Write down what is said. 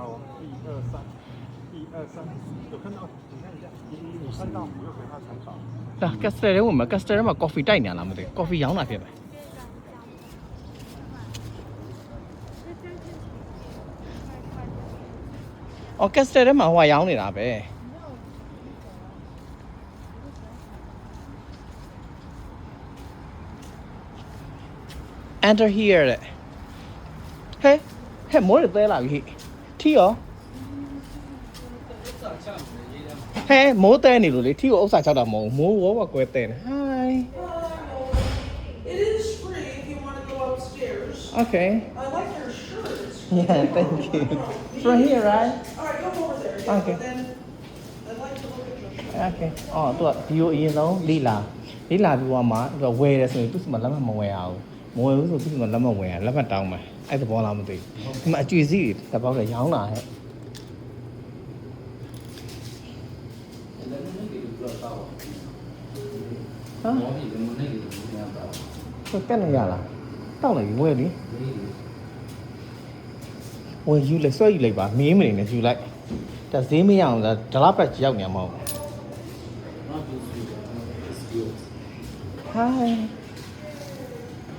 好，1、2、3，1、2、3，有看到？你看一下，你看到，我又回他采访。ဒါကက်စတယ်ထဲမှာကက်စတယ်ထဲမှာ coffee တိုက်နေလားမသိဘူး coffee ရောင်းတာဖြစ်မယ်အော်ကက်စတယ်ထဲမှာဟိုရောင်းနေတာပဲ enter here တဲ့ဟဲ့မိုးရသေးလာပြီထီရောဟဲ့မိုးတဲနေလို့လေထီကိုဥစ္စာချောက်တာမဟုတ်မိုးဝေါကကွဲတဲနေ hi It is free if you want to go upstairs. okay I like your shirt. yeah thank you from here right All right, go over there. Yeah, Okay. But then I'd like to look at your shirt. okay အော်သူကဒီကိုအရင်ဆုံးလိလာပြီးတော့မှသူကဝယ်တယ်ဆိုရင်သူ့စမှာလက်မှတ်မဝယ်အောင်မဝယ်ဘူးဆိုသူ့စမှာလက်မှတ်ဝယ်ရလက်မှတ်တောင်းမယ်အဲ့သဘောလားမသိဘူးဒီမှာအကျွေစီတပေါက်လည်းရောင်းတာဟဲ့ဟမ်ကိုတက်နေရလားတောက်လိုက်ပြီဝယ်လေဝယ်ယူလိုက်ဆွဲယူလိုက်ပါမင်းမနေနဲ့ယူလိုက်ဒါဈေးမရအောင်လားဒလားပတ်ရောက်နေမှာမဟုတ် Hi